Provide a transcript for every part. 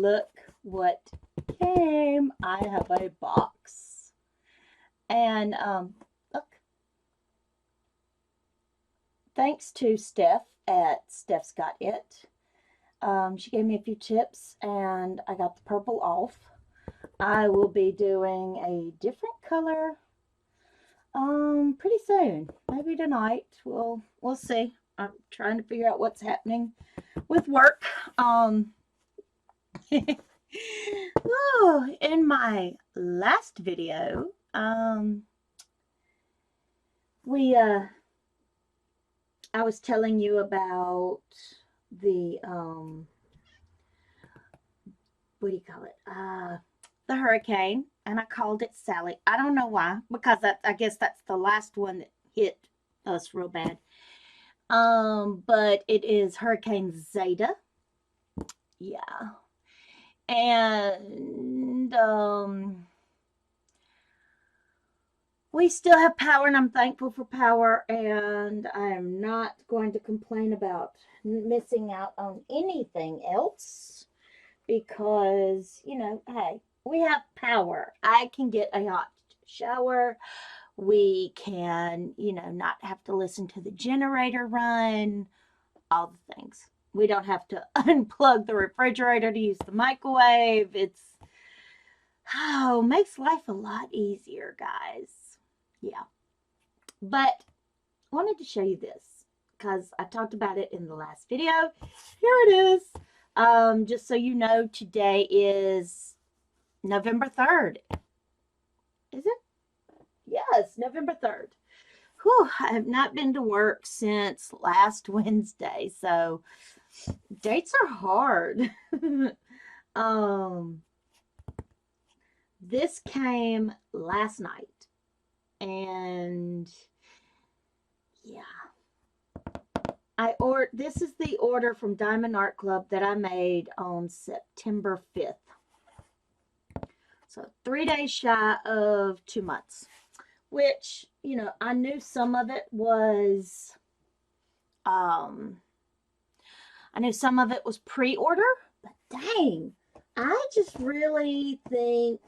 look what came. I have a box. And look. Thanks to Steph at Steph's Got It. She gave me a few tips and I got the purple off. I will be doing a different color pretty soon. Maybe tonight. We'll see. I'm trying to figure out what's happening with work. In my last video, I was telling you about the what do you call it? The hurricane, and I called it Sally. I don't know why, because I guess that's the last one that hit us real bad. But it is Hurricane Zeta. Yeah. And we still have power, and I'm thankful for power, and I am not going to complain about missing out on anything else because, you know, hey, we have power. I can get a hot shower. We can, you know, not have to listen to the generator run, all the things. We don't have to unplug the refrigerator to use the microwave. It's, makes life a lot easier, guys. Yeah. But I wanted to show you this because I talked about it in the last video. Here it is. Just so you know, today is November 3rd. Is it? Yes, November 3rd. Whew, I have not been to work since last Wednesday, so dates are hard. This came last night, and yeah, this is the order from Diamond Art Club that I made on September 5th. So 3 days shy of 2 months, which, you know, I knew some of it was, pre-order, but dang, I just really think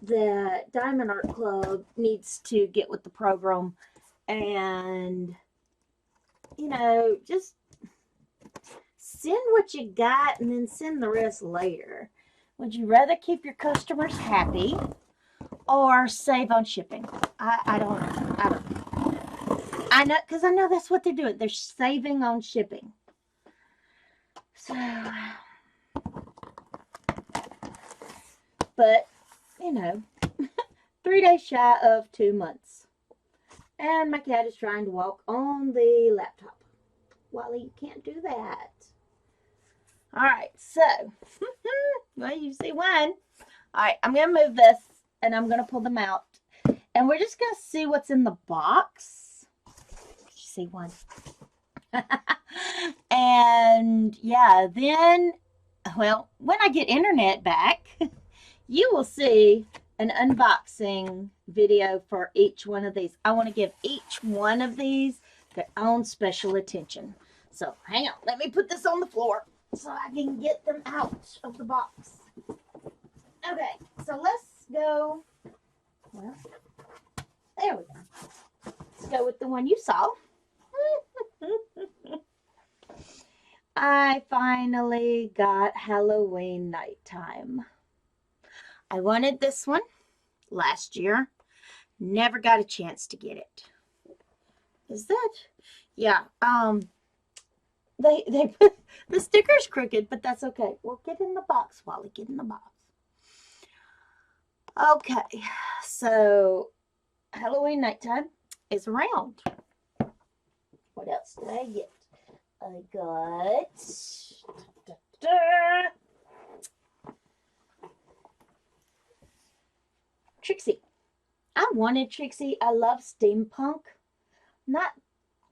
that Diamond Art Club needs to get with the program and, you know, just send what you got and then send the rest later. Would you rather keep your customers happy or save on shipping? I don't know. I know, because I know that's what they're doing. They're saving on shipping. So, but, you know, 3 days shy of 2 months. And my cat is trying to walk on the laptop. Wally, you can't do that. All right, so, well, you see one. All right, I'm going to move this, and I'm going to pull them out. And we're just going to see what's in the box. See one. And, yeah, then, well, when I get internet back, you will see an unboxing video for each one of these. I want to give each one of these their own special attention. So, hang on. Let me put this on the floor so I can get them out of the box. Okay, so let's go. Well, there we go. Let's go with the one you saw. I finally got Halloween Nighttime. I wanted this one last year. Never got a chance to get it. Is that? Yeah. They put the sticker's crooked, but that's okay. We'll get in the box, Wally. Get in the box. Okay. So Halloween Nighttime is around. What else did I get? I got Trixie. I wanted Trixie. I love steampunk. Not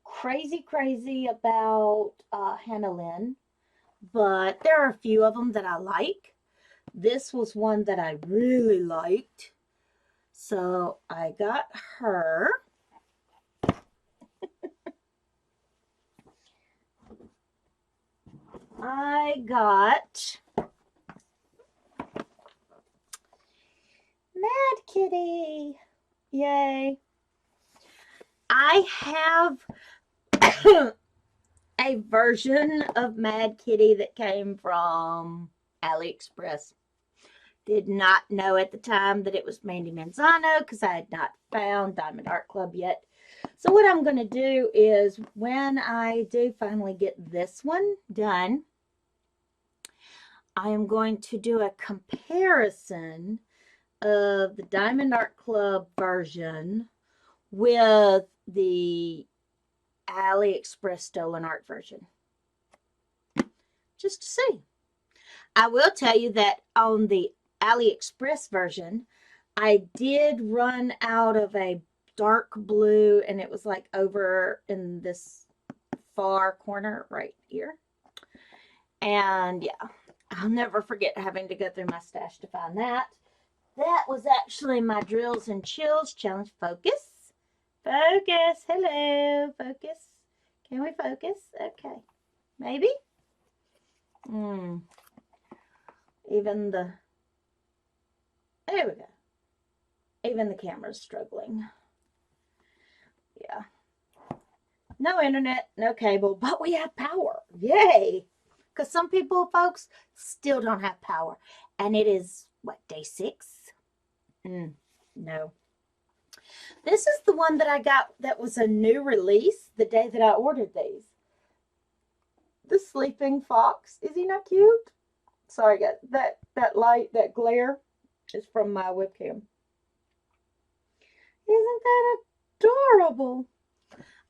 crazy about Hannah Lynn, but there are a few of them that I like. This was one that I really liked, so I got her. I got Kitty. Yay. I have a version of Mad Kitty that came from AliExpress. Did not know at the time that it was Mandy Manzano because I had not found Diamond Art Club yet. So what I'm going to do is when I do finally get this one done, I am going to do a comparison of the Diamond Art Club version with the AliExpress stolen art version. Just to see. I will tell you that on the AliExpress version, I did run out of a dark blue, and it was like over in this far corner right here. And yeah, I'll never forget having to go through my stash to find that. That was actually my Drills and Chills challenge. Focus. Focus. Hello. Focus. Can we focus? Okay. Maybe? Even the... There we go. Even the camera's struggling. Yeah. No internet, no cable, but we have power. Yay! Because some people, folks, still don't have power. And it is, what, day 6? No. This is the one that I got that was a new release the day that I ordered these. The sleeping fox. Is he not cute? Sorry, guys. That light, that glare is from my webcam. Isn't that adorable?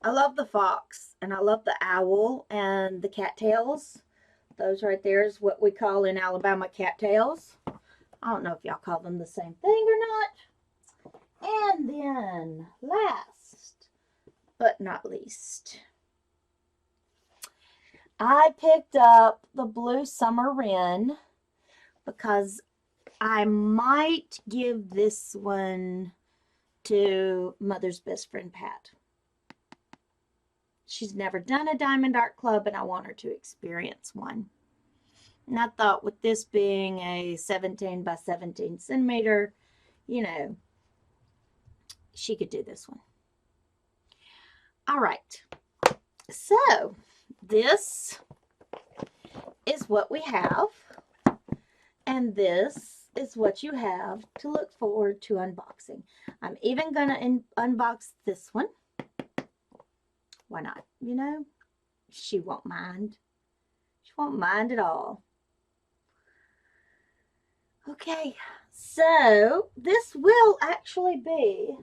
I love the fox, and I love the owl and the cattails. Those right there is what we call in Alabama cattails. I don't know if y'all call them the same thing or not. And then, last but not least, I picked up the Blue Summer Wren because I might give this one to Mother's best friend, Pat. She's never done a Diamond Art Club, and I want her to experience one. And I thought with this being a 17 by 17 centimeter, you know, she could do this one. All right. So, this is what we have. And this is what you have to look forward to unboxing. I'm even going to unbox this one. Why not? You know, she won't mind. She won't mind at all. Okay, so this will actually be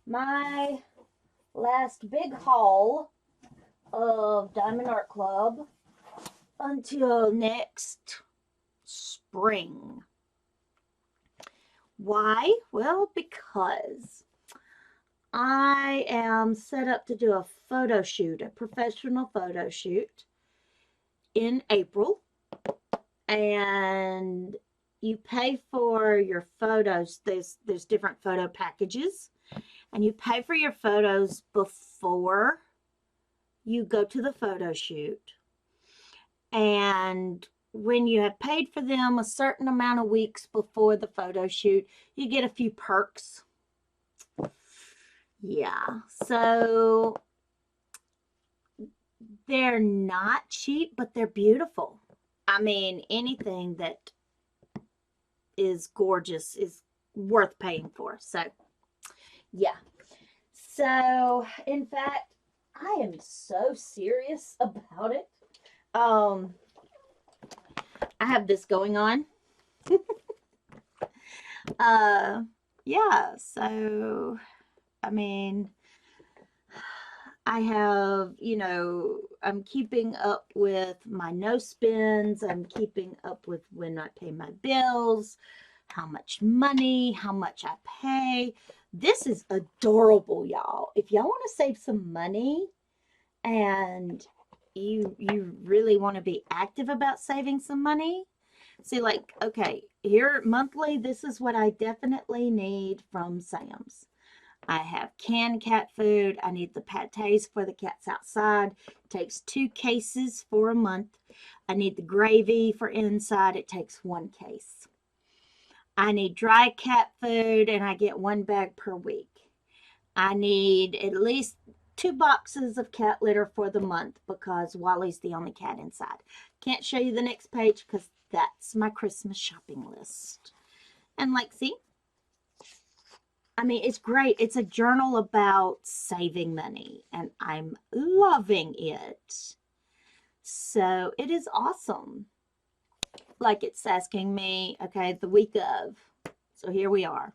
my last big haul of Diamond Art Club until next spring. Why? Well, because I am set up to do a photo shoot, a professional photo shoot in April, and you pay for your photos. There's different photo packages, and you pay for your photos before you go to the photo shoot. And when you have paid for them a certain amount of weeks before the photo shoot, you get a few perks. Yeah, so they're not cheap, but they're beautiful. I mean, anything that is gorgeous is worth paying for. So, yeah. So, in fact, I am so serious about it. I have this going on. Yeah, so, I mean, I have, you know, I'm keeping up with my no spends. I'm keeping up with when I pay my bills, how much money, how much I pay. This is adorable, y'all. If y'all want to save some money and you really want to be active about saving some money, see, like, okay, here monthly, this is what I definitely need from Sam's. I have canned cat food. I need the pâtés for the cats outside. It takes 2 cases for a month. I need the gravy for inside. It takes 1 case. I need dry cat food, and I get 1 bag per week. I need at least 2 boxes of cat litter for the month because Wally's the only cat inside. Can't show you the next page because that's my Christmas shopping list. And Lexi, I mean, it's great. It's a journal about saving money, and I'm loving it. So it is awesome. Like it's asking me, okay, the week of. So here we are.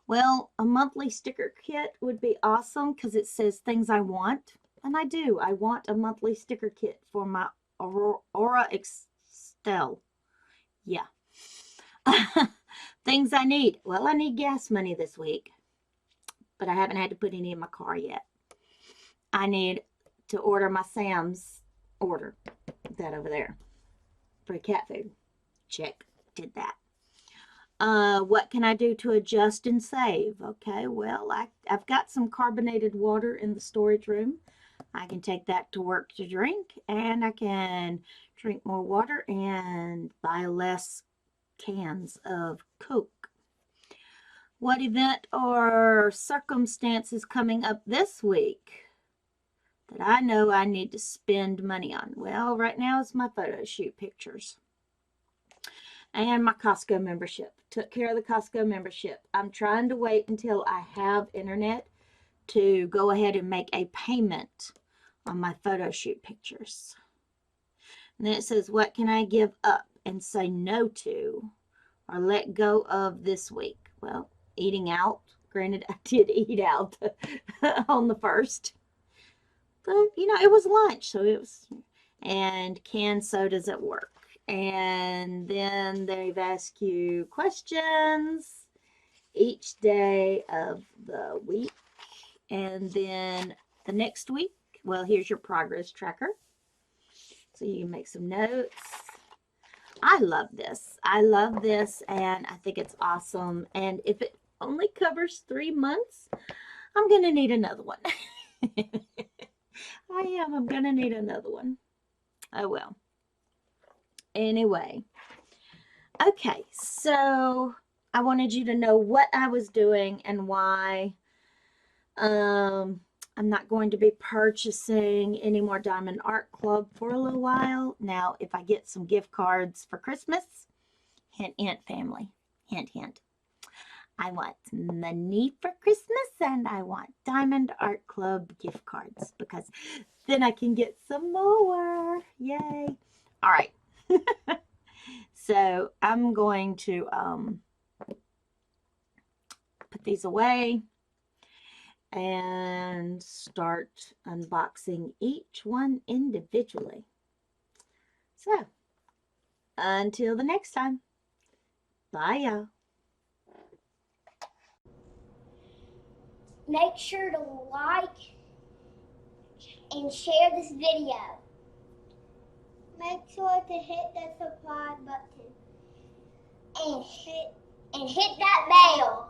Well, a monthly sticker kit would be awesome because it says things I want. And I do. I want a monthly sticker kit for my Aura Excel. Yeah. Things I need. Well, I need gas money this week, but I haven't had to put any in my car yet. I need to order my Sam's order. That over there. For cat food. Check. Did that. What can I do to adjust and save? Okay, well, I've got some carbonated water in the storage room. I can take that to work to drink, and I can drink more water and buy less cans of Coke. What event or circumstance is coming up this week that I know I need to spend money on? Well, right now it's my photo shoot pictures. And my Costco membership. Took care of the Costco membership. I'm trying to wait until I have internet to go ahead and make a payment on my photo shoot pictures. And then it says, what can I give up and say no to or let go of this week? Well, eating out. Granted, I did eat out on the 1st. But, you know, it was lunch, so it was, and canned sodas at work. And then they've asked you questions each day of the week. And then the next week, well, here's your progress tracker. So you can make some notes. I love this. I love this, and I think it's awesome. And if it only covers 3 months, I'm going to need another one. I'm going to need another one. Oh, well. Anyway, okay, so I wanted you to know what I was doing and why I'm not going to be purchasing any more Diamond Art Club for a little while. Now, if I get some gift cards for Christmas, hint, hint, family, hint, hint. I want money for Christmas and I want Diamond Art Club gift cards because then I can get some more. Yay. All right. So I'm going to put these away and start unboxing each one individually. So until the next time, bye y'all. Make sure to like and share this video. Make sure to hit the subscribe button and hit that bell.